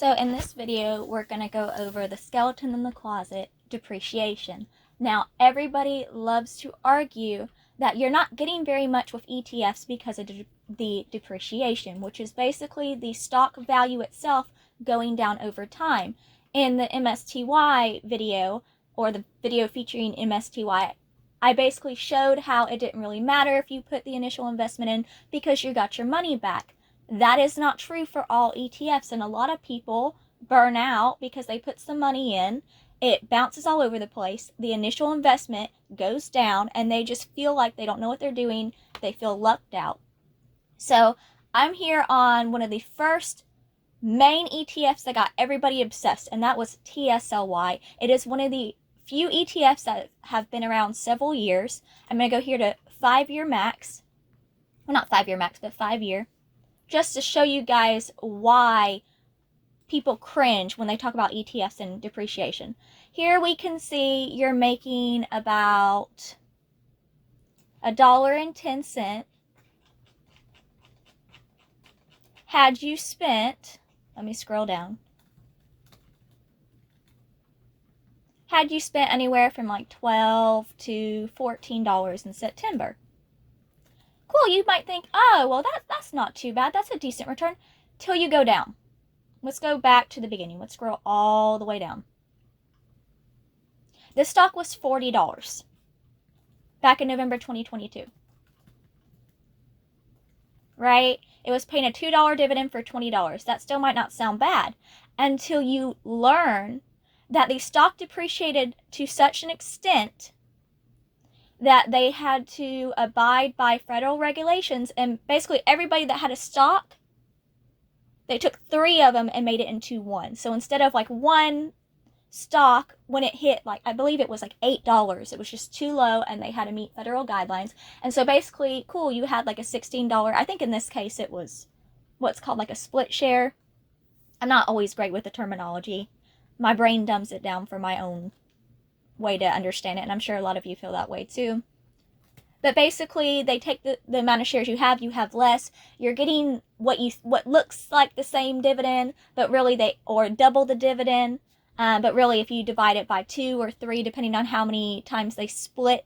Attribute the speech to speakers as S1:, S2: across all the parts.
S1: So in this video, we're going to go over the skeleton in the closet, depreciation. Now, everybody loves to argue that you're not getting very much with ETFs because of the depreciation, which is basically the stock value itself going down over time. In the MSTY video, or the video featuring MSTY, I basically showed how it didn't really matter if you put the initial investment in because you got your money back. That is not true for all ETFs, and a lot of people burn out because they put some money in, it bounces all over the place, the initial investment goes down, and they just feel like they don't know what they're doing, they feel lucked out. So I'm here on one of the first main ETFs that got everybody obsessed, and that was TSLY. It is one of the few ETFs that have been around several years. I'm going to go here to 5-year max. Well, not 5-year max, but 5-year. Just to show you guys why people cringe when they talk about ETFs and depreciation. Here we can see you're making about $1.10. Had you spent, let me scroll down. Had you spent anywhere from like $12 to $14 in September. Cool, you might think, oh, well, that's not too bad. That's a decent return. Till you go down. Let's go back to the beginning. Let's scroll all the way down. This stock was $40 back in November 2022. Right? It was paying a $2 dividend for $20. That still might not sound bad until you learn that the stock depreciated to such an extent that they had to abide by federal regulations, and basically everybody that had a stock, they took 3 of them and made it into one. So instead of like one stock, when it hit like, I believe it was like $8, it was just too low and they had to meet federal guidelines. And so basically, cool, you had like a $16, I think in this case it was what's called like a split share. I'm not always great with the terminology. My brain dumbs it down for my own way to understand it, and I'm sure a lot of you feel that way too. But basically, they take the amount of shares you have less. You're getting what looks like the same dividend, but really or double the dividend. But really, if you divide it by 2 or 3, depending on how many times they split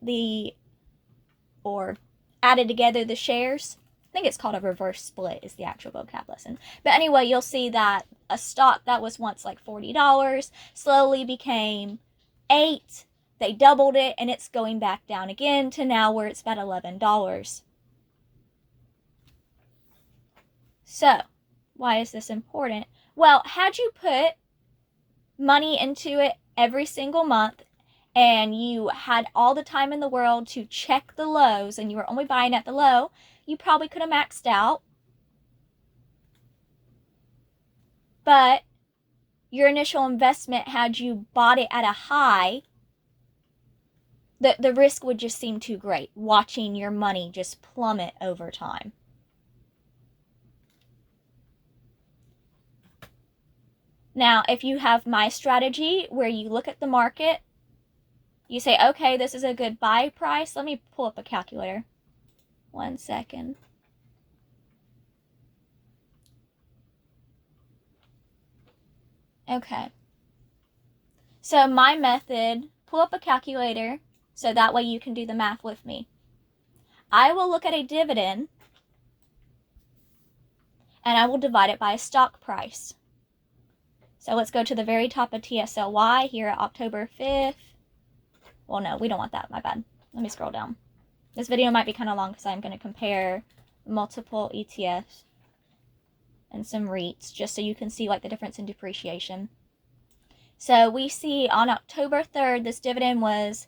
S1: or added together the shares, I think it's called a reverse split is the actual vocab lesson. But anyway, you'll see that a stock that was once like $40 slowly became $8, they doubled it, and it's going back down again to now where it's about $11. So, why is this important? Well, had you put money into it every single month, and you had all the time in the world to check the lows, and you were only buying at the low, you probably could have maxed out. But your initial investment, had you bought it at a high, the risk would just seem too great, watching your money just plummet over time. Now, if you have my strategy where you look at the market, you say, okay, this is a good buy price. Let me pull up a calculator. 1 second. Okay. So my method, pull up a calculator so that way you can do the math with me. I will look at a dividend and I will divide it by a stock price. So let's go to the very top of TSLY here at October 5th. Well, no, we don't want that. My bad. Let me scroll down. This video might be kind of long because I'm going to compare multiple ETFs and some REITs just so you can see like the difference in depreciation. So we see on October 3rd, this dividend was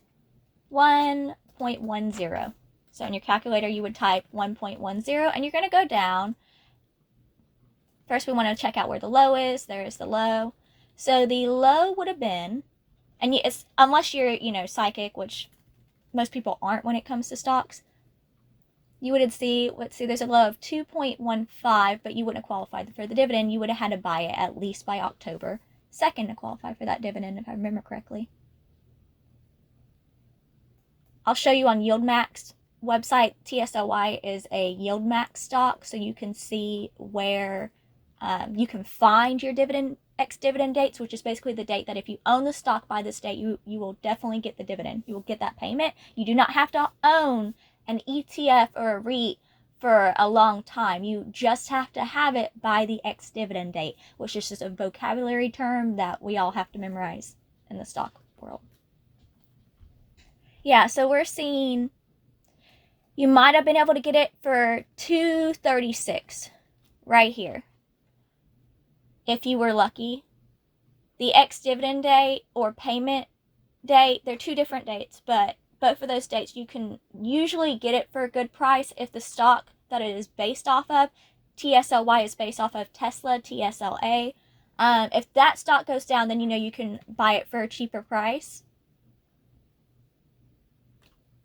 S1: 1.10. So in your calculator, you would type 1.10 and you're going to go down. First, we want to check out where the low is. There is the low. So the low would have been, and it's, unless you're, psychic, which most people aren't when it comes to stocks, you would see, there's a low of 2.15, but you wouldn't have qualified for the dividend. You would have had to buy it at least by October 2nd to qualify for that dividend, if I remember correctly. I'll show you on YieldMax website. TSLY is a YieldMax stock, so you can see where you can find your dividend ex-dividend dates, which is basically the date that if you own the stock by this date, you will definitely get the dividend. You will get that payment. You do not have to own an ETF or a REIT for a long time. You just have to have it by the ex-dividend date, which is just a vocabulary term that we all have to memorize in the stock world. Yeah, so we're seeing you might have been able to get it for $236 right here if you were lucky. The ex-dividend date or payment date, they're two different dates, but both of those dates you can usually get it for a good price if the stock that it is based off of, TSLY, is based off of Tesla, TSLA. If that stock goes down, then you know you can buy it for a cheaper price.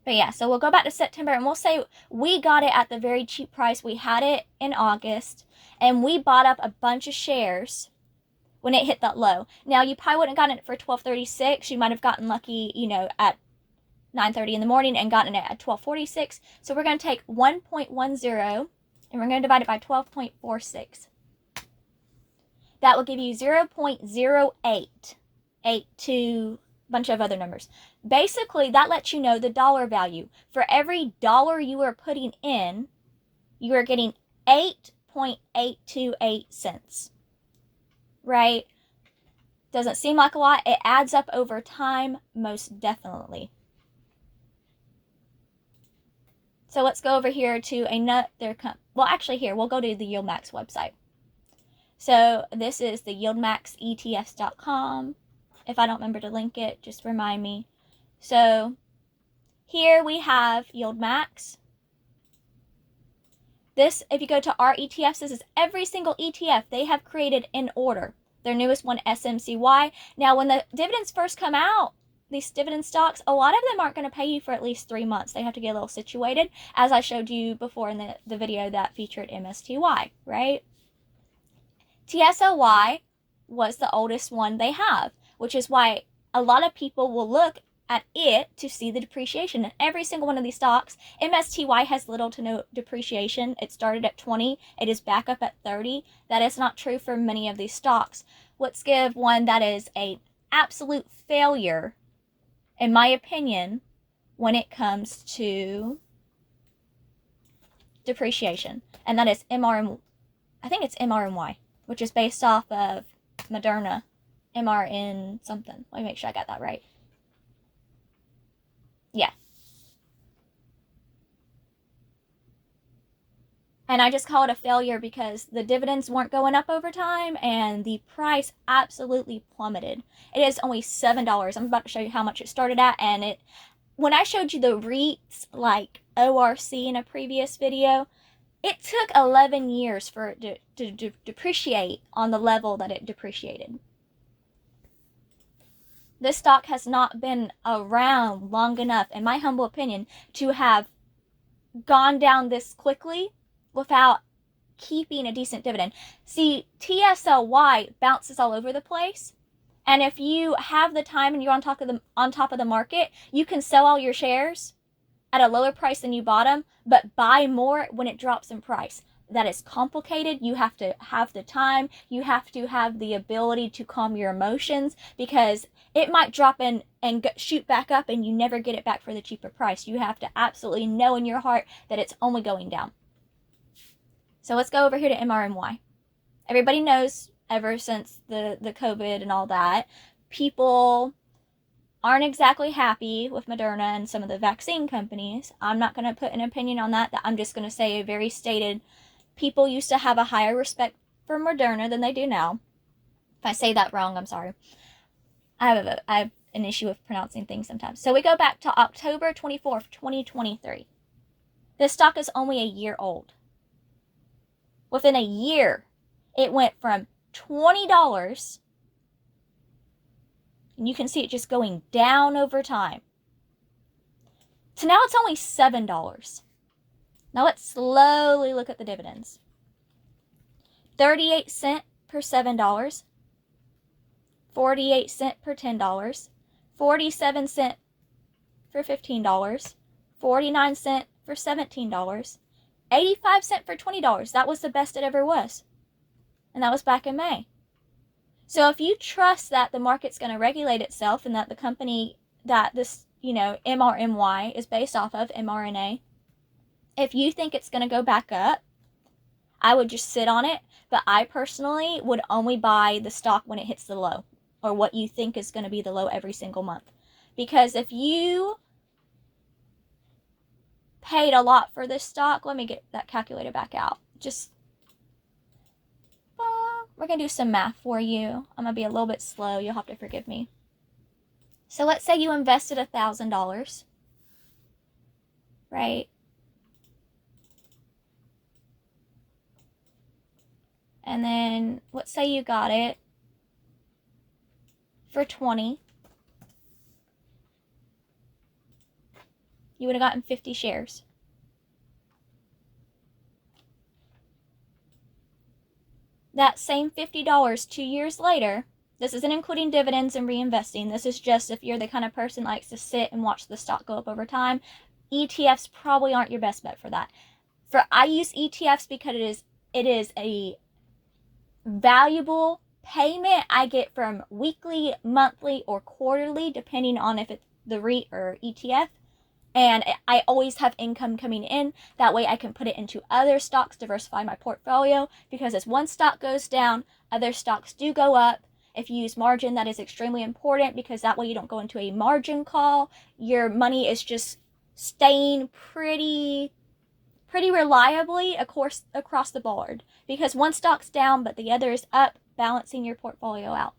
S1: But yeah, so we'll go back to September and we'll say we got it at the very cheap price. We had it in August and we bought up a bunch of shares when it hit that low. Now, you probably wouldn't have gotten it for $12.36. You might have gotten lucky, you know, at 9:30 in the morning and gotten it at $12.46. So we're going to take 1.10 and we're going to divide it by 12.46. That will give you 0.0882, bunch of other numbers. Basically, that lets you know the dollar value. For every dollar you are putting in, you are getting 8.828 cents. Right? Doesn't seem like a lot. It adds up over time, most definitely. So let's go over here to well, actually here, we'll go to the YieldMax website. So this is the yieldmaxetfs.com. If I don't remember to link it, just remind me. So here we have YieldMax. This, if you go to our ETFs, this is every single ETF they have created in order. Their newest one, SMCY. Now, when the dividends first come out, these dividend stocks, a lot of them aren't going to pay you for at least 3 months. They have to get a little situated, as I showed you before in the video that featured MSTY, right? TSLY was the oldest one they have, which is why a lot of people will look at it to see the depreciation. In every single one of these stocks, MSTY has little to no depreciation. It started at 20. It is back up at 30. That is not true for many of these stocks. Let's give one that is an absolute failure, in my opinion, when it comes to depreciation. And that is I think it's MRNY, which is based off of Moderna, MRN something. Let me make sure I got that right. Yeah. And I just call it a failure because the dividends weren't going up over time and the price absolutely plummeted. It is only $7. I'm about to show you how much it started at. And when I showed you the REITs like ORC in a previous video, it took 11 years for it to depreciate on the level that it depreciated. This stock has not been around long enough, in my humble opinion, to have gone down this quickly without keeping a decent dividend. See, TSLY bounces all over the place. And if you have the time and you're on top of the market, you can sell all your shares at a lower price than you bought them, but buy more when it drops in price. That is complicated. You have to have the time. You have to have the ability to calm your emotions because it might drop in and shoot back up and you never get it back for the cheaper price. You have to absolutely know in your heart that it's only going down. So let's go over here to MRNY. Everybody knows ever since the COVID and all that, people aren't exactly happy with Moderna and some of the vaccine companies. I'm not going to put an opinion on that. I'm just going to say a very stated, people used to have a higher respect for Moderna than they do now. If I say that wrong, I'm sorry. I have an issue with pronouncing things sometimes. So we go back to October 24th, 2023. This stock is only a year old. Within a year, it went from $20, and you can see it just going down over time, to now it's only $7. Now let's slowly look at the dividends. 38 cents per $7, 48 cents per $10, 47 cents for $15, 49 cents for $17, 85 cents for $20. That was the best it ever was. And that was back in May. So if you trust that the market's going to regulate itself and that the company that this, MRMY is based off of, mRNA, if you think it's going to go back up, I would just sit on it. But I personally would only buy the stock when it hits the low, or what you think is going to be the low every single month. Because if you paid a lot for this stock, let me get that calculator back out. We're going to do some math for you. I'm going to be a little bit slow. You'll have to forgive me. So let's say you invested $1,000, right? And then let's say you got it for 20. You would have gotten 50 shares. That same $50 2 years later, this isn't including dividends and reinvesting. This is just if you're the kind of person that likes to sit and watch the stock go up over time. ETFs probably aren't your best bet for that. I use ETFs because it is a valuable payment I get from weekly, monthly, or quarterly, depending on if it's the REIT or ETF. And I always have income coming in. That way I can put it into other stocks, diversify my portfolio, because as one stock goes down, other stocks do go up. If you use margin, that is extremely important, because that way you don't go into a margin call. Your money is just staying pretty reliably across the board, because one stock's down but the other is up, balancing your portfolio out.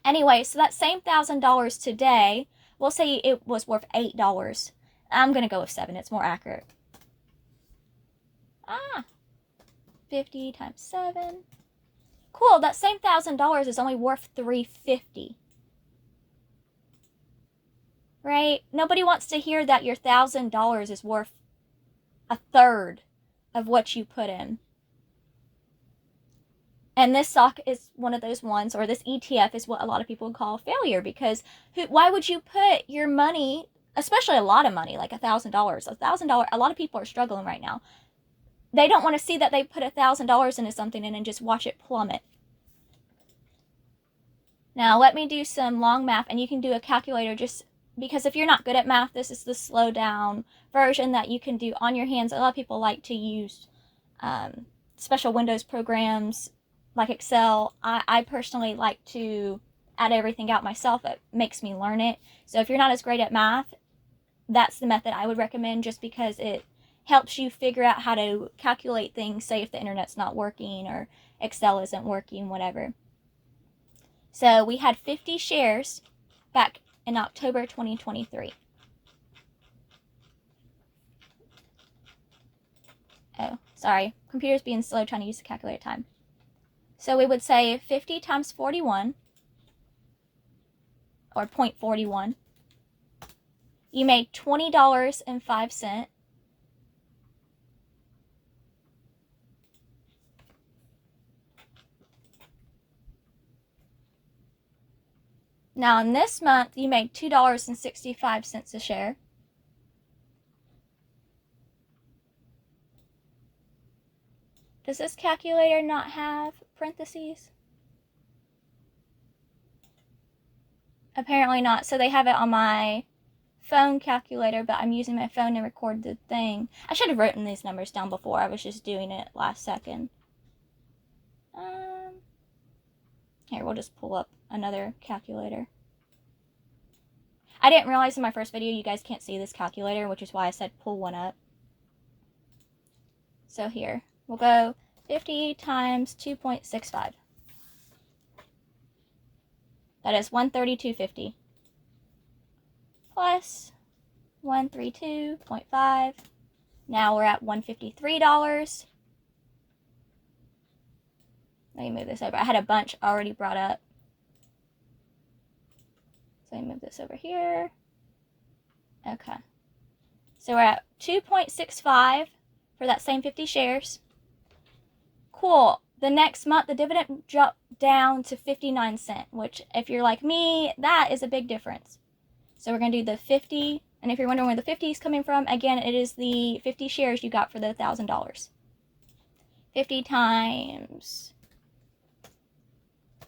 S1: Anyway, so that same $1,000 today, we'll say it was worth $8. I'm going to go with 7. It's more accurate. 50 times 7. Cool, that same $1,000 is only worth $350. Right? Nobody wants to hear that your $1,000 is worth a third of what you put in. And this stock is one of those ones, or this ETF is what a lot of people would call a failure, because why would you put your money, especially a lot of money, like $1,000? $1,000, a lot of people are struggling right now. They don't want to see that they put $1,000 into something and then just watch it plummet. Now, let me do some long math, and you can do a calculator just because if you're not good at math, this is the slow down version that you can do on your hands. A lot of people like to use special Windows programs like Excel. I personally like to add everything out myself. It makes me learn it. So if you're not as great at math, that's the method I would recommend, just because it helps you figure out how to calculate things, say if the internet's not working or Excel isn't working, whatever. So we had 50 shares back in October 2023. Oh, sorry. Computer's being slow trying to use the calculator time. So we would say 50 times 41, or 0.41. You made $20.05. Now in this month, you made $2.65 a share. Does this calculator not have parentheses? Apparently not. So they have it on my phone calculator, but I'm using my phone to record the thing. I should have written these numbers down before. I was just doing it last second. Here, we'll just pull up another calculator. I didn't realize in my first video you guys can't see this calculator, which is why I said pull one up. So here, we'll go 50 times 2.65. That is $132.50. Plus 132.5. Now we're at $153. Let me move this over. I had a bunch already brought up. So let me move this over here. Okay. So we're at 2.65 for that same 50 shares. Cool. The next month, the dividend dropped down to 59 cents, which if you're like me, that is a big difference. So we're going to do the 50. And if you're wondering where the 50 is coming from, again, it is the 50 shares you got for the $1,000. 50 times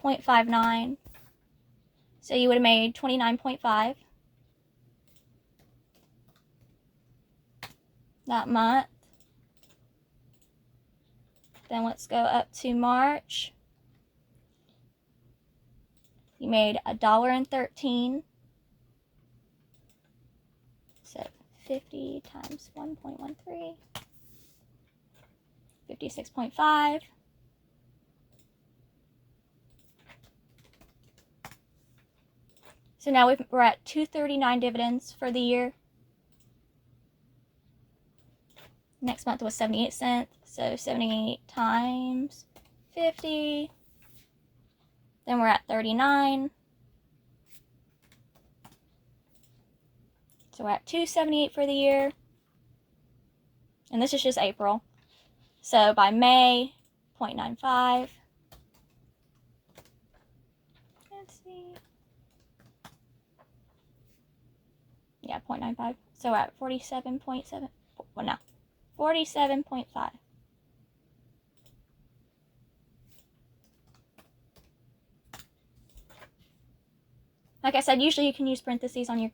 S1: 0.59. So you would have made 29.5 that month. Then let's go up to March. You made $1.13. So 50 times 1.13, 56.5. So now we're at $2.39 dividends for the year. Next month was 78 cents. So 78 times 50. Then we're at 39. So we're at $2.78 for the year. And this is just April. So by May, 0.95. Let's see. Yeah, 0.95. So we're at 47.7. Well, no. 47.5. Like I said, usually you can use parentheses on your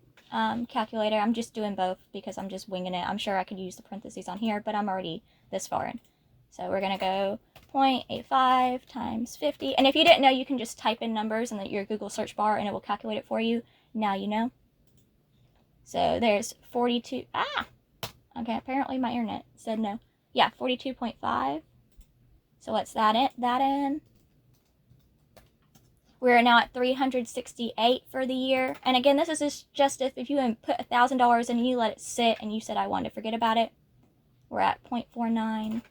S1: calculator. I'm just doing both because I'm just winging it. I'm sure I could use the parentheses on here, but I'm already this far in. So we're going to go 0.85 times 50. And if you didn't know, you can just type in numbers in your Google search bar and it will calculate it for you. Now you know. So there's 42. Okay, apparently my internet said no. Yeah, 42.5. So let's that in. We're now at 368 for the year. And again, this is just if you put $1,000 in and you let it sit and you said I wanted to forget about it. We're at 0.49.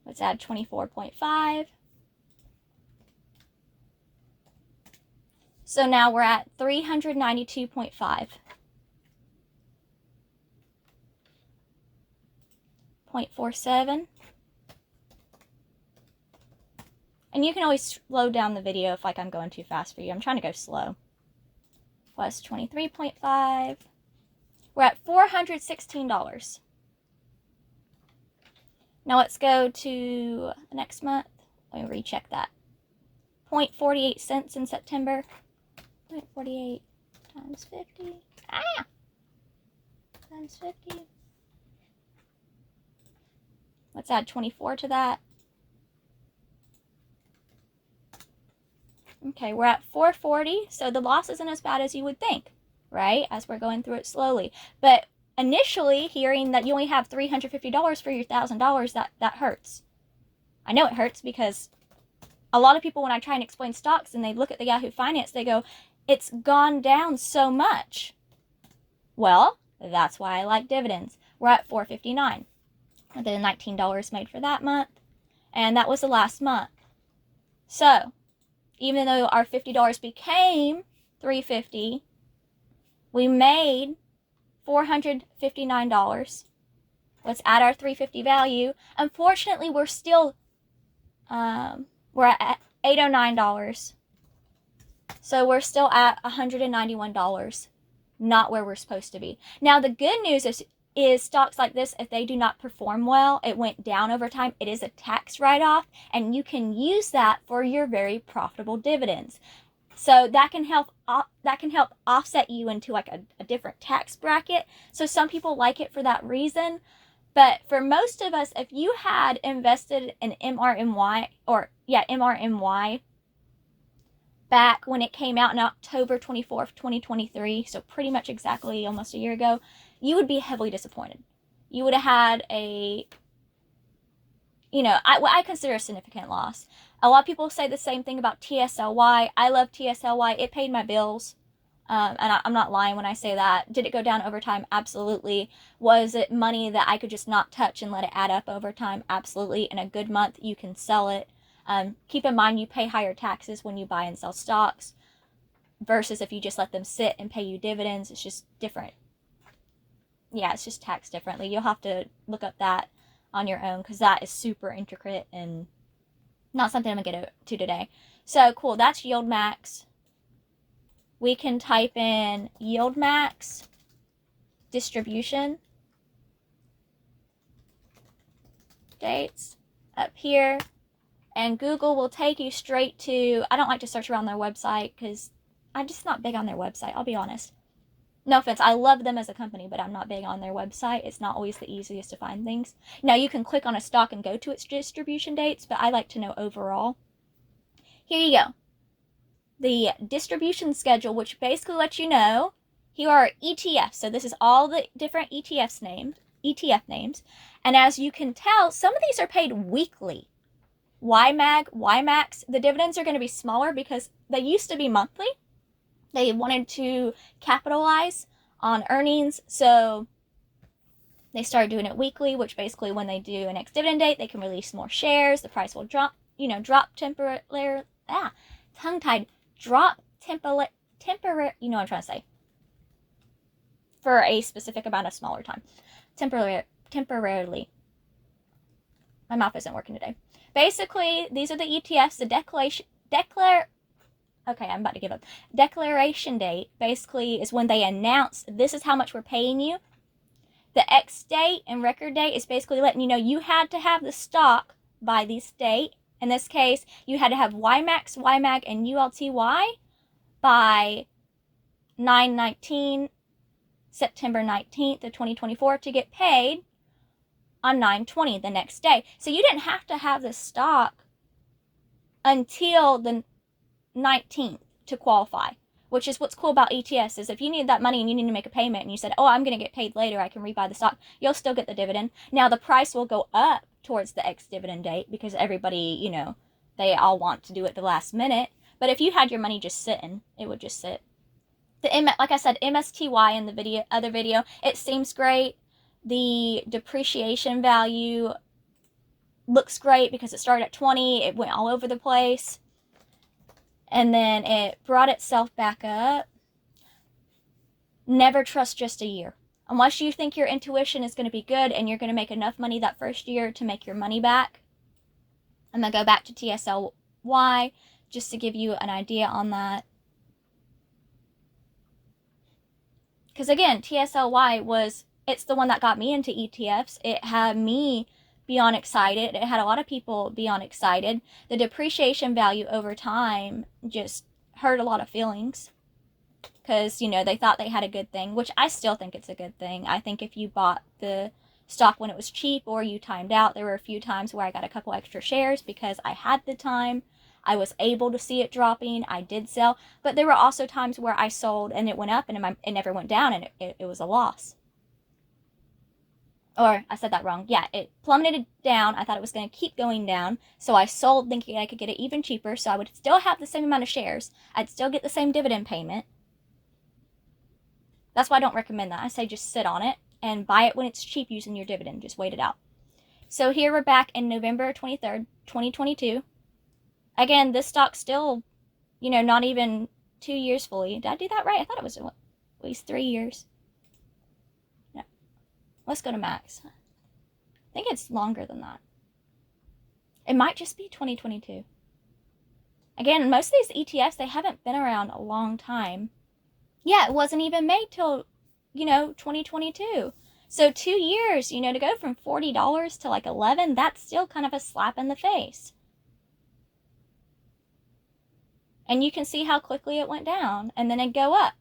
S1: Let's add 24.5. So now we're at 392.5. 0.47. And you can always slow down the video if I'm going too fast for you. I'm trying to go slow. Plus 23.5. We're at $416. Now let's go to the next month. Let me recheck that. 0.48 cents in September. 0.48 times 50. Times 50. Let's add 24 to that. Okay, we're at 440, so the loss isn't as bad as you would think, right? As we're going through it slowly. But initially, hearing that you only have $350 for your $1,000, that hurts. I know it hurts because a lot of people, when I try and explain stocks and they look at the Yahoo Finance, they go, it's gone down so much. Well, that's why I like dividends. We're at $4.59. And then $19 made for that month. And that was the last month. So, even though our $50 became $350, we made $459. Let's add our $350 value. Unfortunately, we're still we're at $809. So we're still at $191, not where we're supposed to be. Now the good news is stocks like this, if they do not perform well, it went down over time, it is a tax write-off, and you can use that for your very profitable dividends. So that can help offset you into like a different tax bracket. So some people like it for that reason. But for most of us, if you had invested in MRMY back when it came out in October 24th, 2023, so pretty much exactly almost a year ago, you would be heavily disappointed. You would have had what I consider a significant loss. A lot of people say the same thing about TSLY. I love TSLY. It paid my bills. And I'm not lying when I say that. Did it go down over time? Absolutely. Was it money that I could just not touch and let it add up over time? Absolutely. In a good month, you can sell it. Keep in mind, you pay higher taxes when you buy and sell stocks versus if you just let them sit and pay you dividends. It's just different. Yeah, it's just taxed differently. You'll have to look up that on your own because that is super intricate and not something I'm going to get to today. So, cool. That's yield max. We can type in yield max distribution. updates up here, and Google will take you straight to, I don't like to search around their website because I'm just not big on their website, I'll be honest. No offense, I love them as a company, but I'm not big on their website. It's not always the easiest to find things. Now, you can click on a stock and go to its distribution dates, but I like to know overall. Here you go. The distribution schedule, which basically lets you know, here are ETFs. So this is all the different ETF names. And as you can tell, some of these are paid weekly. YMAG, YMAX, the dividends are going to be smaller because they used to be monthly. They wanted to capitalize on earnings, so they started doing it weekly, which basically when they do an ex-dividend date, they can release more shares. The price will drop, temporarily. Tongue-tied. Drop temporarily, you know what I'm trying to say. For a specific amount of smaller time. Temporarily. My mouth isn't working today. Basically, these are the ETFs, okay, I'm about to give up. Declaration date basically is when they announce this is how much we're paying you. The X date and record date is basically letting you know you had to have the stock by this date. In this case, you had to have YMAX, YMAG, and ULTY by 9/19, September 19th of 2024 to get paid on 9/20 the next day. So you didn't have to have the stock until the 19th to qualify, which is what's cool about ETFs is if you need that money and you need to make a payment and you said, oh, I'm going to get paid later, I can rebuy the stock, you'll still get the dividend. Now the price will go up towards the ex-dividend date because everybody, they all want to do it the last minute. But if you had your money just sitting, it would just sit. Like I said, MSTY in the other video, it seems great. The depreciation value looks great because it started at 20, it went all over the place. And then it brought itself back up. Never trust just a year. Unless you think your intuition is going to be good and you're going to make enough money that first year to make your money back. I'm going to go back to TSLY just to give you an idea on that. Because again, TSLY it's the one that got me into ETFs. It had me beyond excited. It had a lot of people beyond excited. The depreciation value over time just hurt a lot of feelings. Because, they thought they had a good thing, which I still think it's a good thing. I think if you bought the stock when it was cheap or you timed out, there were a few times where I got a couple extra shares because I had the time. I was able to see it dropping. I did sell. But there were also times where I sold and it went up and it never went down and it was a loss. Or, I said that wrong. Yeah, it plummeted down. I thought it was going to keep going down. So I sold thinking I could get it even cheaper. So I would still have the same amount of shares. I'd still get the same dividend payment. That's why I don't recommend that. I say just sit on it and buy it when it's cheap using your dividend. Just wait it out. So here we're back in November 23rd, 2022. Again, this stock's still, not even 2 years fully. Did I do that right? I thought it was at least 3 years. No. Let's go to max. I think it's longer than that. It might just be 2022. Again, most of these ETFs, they haven't been around a long time. Yeah, it wasn't even made till, 2022. So 2 years, to go from $40 to like $11, that's still kind of a slap in the face. And you can see how quickly it went down and then it'd go up.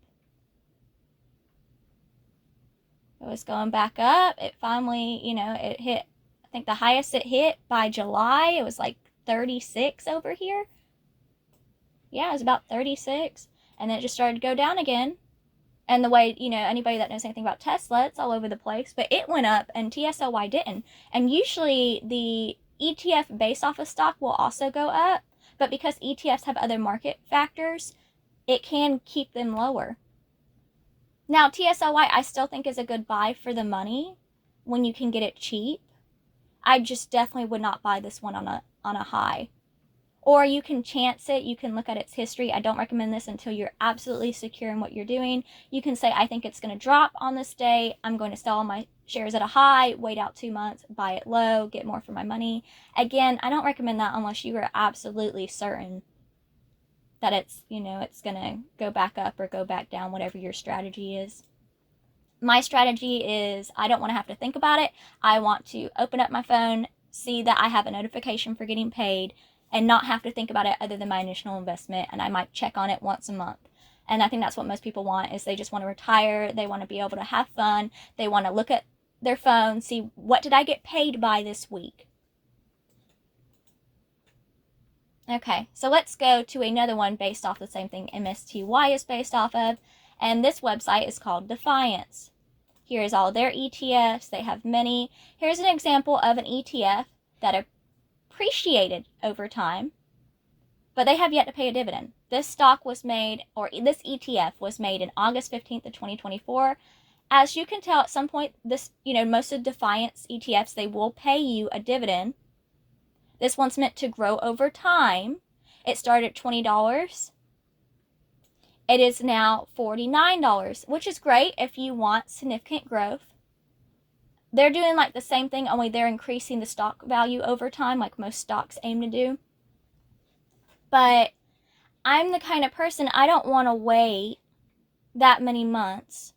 S1: It was going back up. It finally, it hit, I think the highest it hit by July, it was like 36 over here. Yeah, it was about 36. And then it just started to go down again. And the way, anybody that knows anything about Tesla, it's all over the place. But it went up and TSLY didn't. And usually the ETF based off of stock will also go up. But because ETFs have other market factors, it can keep them lower. Now, TSLY I still think is a good buy for the money when you can get it cheap. I just definitely would not buy this one on a high. Or you can chance it. You can look at its history. I don't recommend this until you're absolutely secure in what you're doing. You can say, I think it's going to drop on this day. I'm going to sell all my shares at a high, wait out 2 months, buy it low, get more for my money. Again, I don't recommend that unless you are absolutely certain that it's, it's going to go back up or go back down, whatever your strategy is. My strategy is I don't want to have to think about it. I want to open up my phone, see that I have a notification for getting paid and not have to think about it other than my initial investment, and I might check on it once a month. And I think that's what most people want, is they just want to retire, they want to be able to have fun, they want to look at their phone, see what did I get paid by this week. Okay, so let's go to another one based off the same thing MSTY is based off of, and this website is called Defiance. Here is all their ETFs. They have many. Here's an example of an ETF that appreciated over time, but they have yet to pay a dividend. This stock was made, or this ETF was made in August 15th of 2024. As you can tell, at some point, this, most of Defiance ETFs, they will pay you a dividend. This one's meant to grow over time. It started at $20. It is now $49, which is great if you want significant growth. They're doing like the same thing, only they're increasing the stock value over time, like most stocks aim to do. But I'm the kind of person, I don't want to wait that many months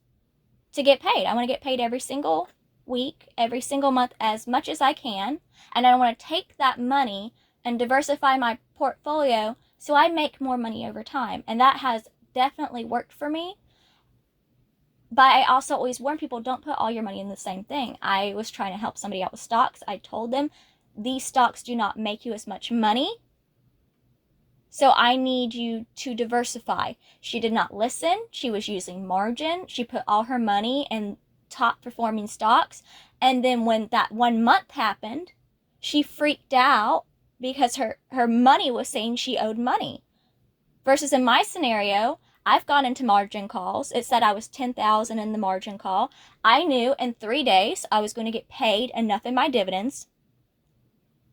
S1: to get paid. I want to get paid every single week, every single month, as much as I can. And I want to take that money and diversify my portfolio so I make more money over time. And that has definitely worked for me. But I also always warn people, don't put all your money in the same thing. I was trying to help somebody out with stocks. I told them, these stocks do not make you as much money, so I need you to diversify. She did not listen. She was using margin. She put all her money in top performing stocks. And then when that 1 month happened, she freaked out because her money was saying she owed money. Versus in my scenario, I've gone into margin calls. It said I was $10,000 in the margin call. I knew in 3 days I was going to get paid enough in my dividends.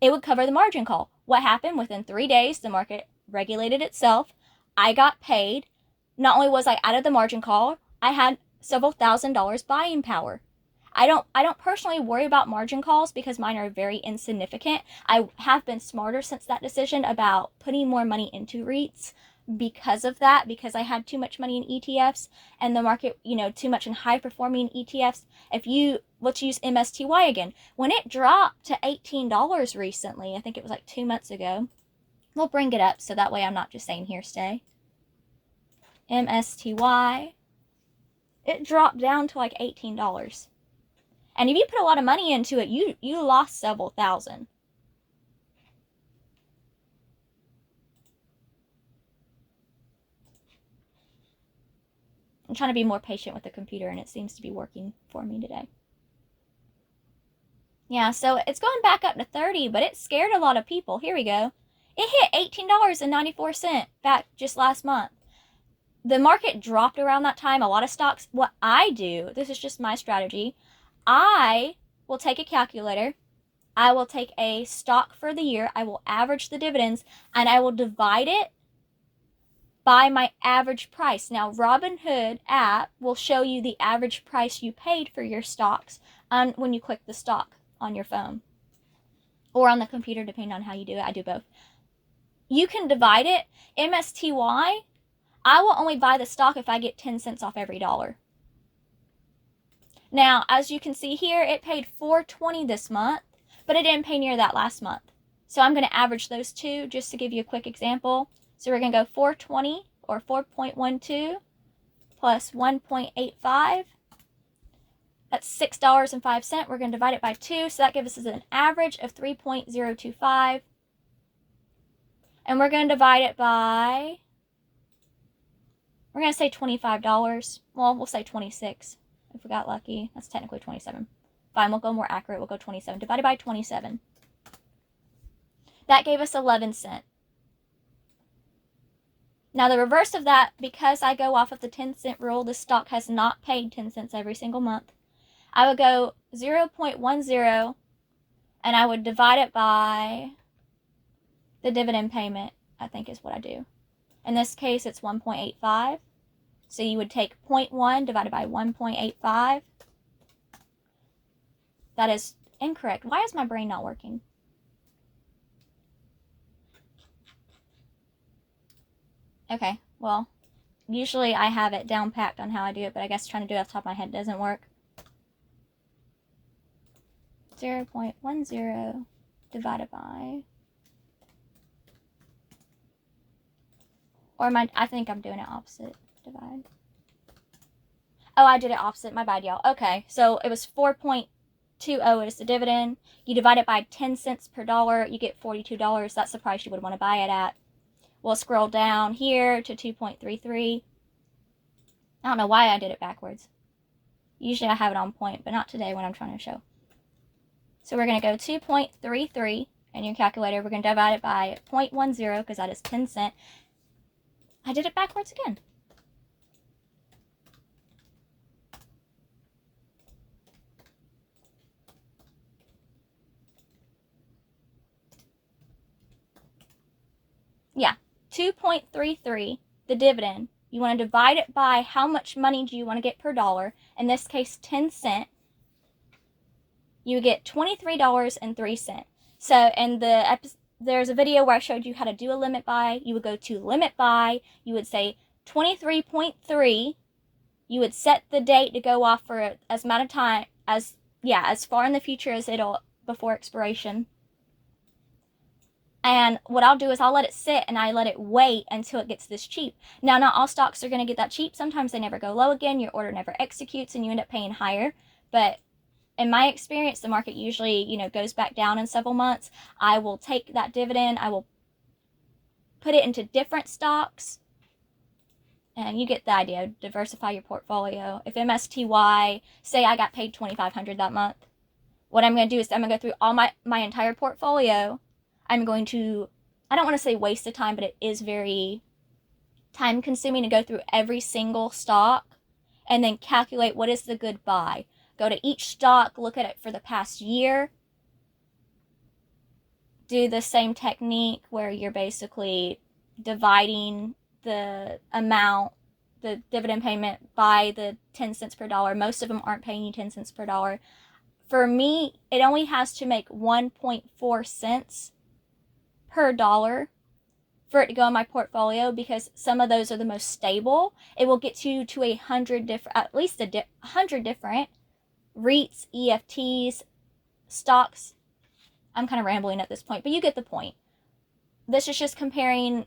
S1: It would cover the margin call. What happened? Within 3 days, the market regulated itself. I got paid. Not only was I out of the margin call, I had several $1,000s buying power. I don't personally worry about margin calls because mine are very insignificant. I have been smarter since that decision about putting more money into REITs because of that, because I had too much money in ETFs and the market, too much in high performing ETFs. Let's use MSTY again. When it dropped to $18 recently, I think it was like 2 months ago. We'll bring it up so that way I'm not just saying hearsay. MSTY. It dropped down to like $18. And if you put a lot of money into it, you lost several thousand. I'm trying to be more patient with the computer, and it seems to be working for me today. Yeah, so it's going back up to 30, but it scared a lot of people. Here we go. It hit $18.94 back just last month. The market dropped around that time. A lot of stocks, what I do, this is just my strategy, I will take a calculator, I will take a stock for the year, I will average the dividends, and I will divide it by my average price. Now, Robinhood app will show you the average price you paid for your stocks when you click the stock on your phone or on the computer, depending on how you do it. I do both. You can divide it. MSTY, I will only buy the stock if I get 10 cents off every dollar. Now, as you can see here, it paid $4.20 this month, but it didn't pay near that last month. So I'm going to average those two just to give you a quick example. So we're going to go 420 or 4.12 plus 1.85. That's $6.05. We're going to divide it by 2. So that gives us an average of 3.025. And we're going to divide it by, we're going to say $25. Well, we'll say 26 if we got lucky. That's technically 27. Fine, we'll go more accurate. We'll go 27. Divided by 27. That gave us 11 cents. Now, the reverse of that, because I go off of the 10-cent rule, the stock has not paid 10 cents every single month. I would go 0.10, and I would divide it by the dividend payment, I think is what I do. In this case, it's 1.85. So you would take 0.1 divided by 1.85. That is incorrect. Why is my brain not working? Okay, well, usually I have it down packed on how I do it, but I guess trying to do it off the top of my head doesn't work. 0.10 divided by, or I think I'm doing it opposite. Divide. Oh, I did it opposite. My bad, y'all. Okay, so it was 4.20 is the dividend. You divide it by 10 cents per dollar, you get $42. That's the price you would want to buy it at. We'll scroll down here to 2.33. I don't know why I did it backwards. Usually I have it on point, but not today when I'm trying to show. So we're going to go 2.33 in your calculator. We're going to divide it by 0.10 because that is 10 cents. I did it backwards again. Yeah, 2.33, the dividend. You want to divide it by how much money do you want to get per dollar. In this case, 10 cents. You get $23.03. So, in there's a video where I showed you how to do a limit buy. You would go to limit buy. You would say 23.3. You would set the date to go off for as amount of time as far in the future as it'll before expiration. And what I'll do is I'll let it sit and I let it wait until it gets this cheap. Now, not all stocks are going to get that cheap. Sometimes they never go low again. Your order never executes and you end up paying higher. But in my experience, the market usually, goes back down in several months. I will take that dividend. I will put it into different stocks. And you get the idea. Diversify your portfolio. If MSTY, say I got paid $2,500 that month, what I'm going to do is I'm going to go through all my entire portfolio. I'm going to, I don't want to say waste the time, but it is very time consuming to go through every single stock and then calculate what is the good buy. Go to each stock, look at it for the past year. Do the same technique where you're basically dividing the amount, the dividend payment, by the 10 cents per dollar. Most of them aren't paying you 10 cents per dollar. For me, it only has to make 1.4 cents per dollar for it to go in my portfolio because some of those are the most stable. It will get you to 100 different, at least 100 different REITs, EFTs, stocks. I'm kind of rambling at this point, but you get the point. This is just comparing.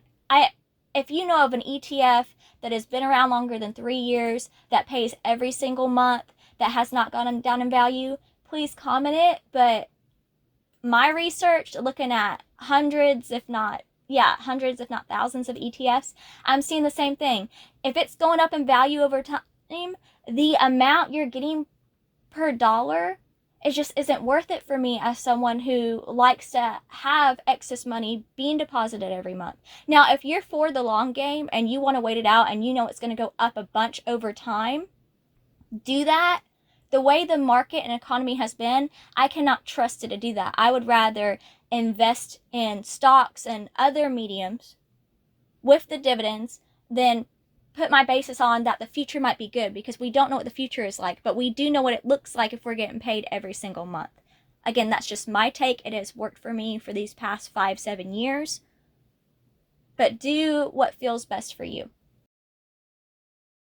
S1: If you know of an ETF that has been around longer than 3 years, that pays every single month, that has not gone down in value, please comment it. But my research, looking at hundreds, if not thousands of ETFs, I'm seeing the same thing. If it's going up in value over time, the amount you're getting per dollar, it just isn't worth it for me as someone who likes to have excess money being deposited every month. Now, if you're for the long game and you want to wait it out and you know it's going to go up a bunch over time, do that. The way the market and economy has been, I cannot trust it to do that. I would rather invest in stocks and other mediums with the dividends than put my basis on that the future might be good, because we don't know what the future is like, but we do know what it looks like if we're getting paid every single month. Again, that's just my take. It has worked for me for these past 5-7 years. But do what feels best for you.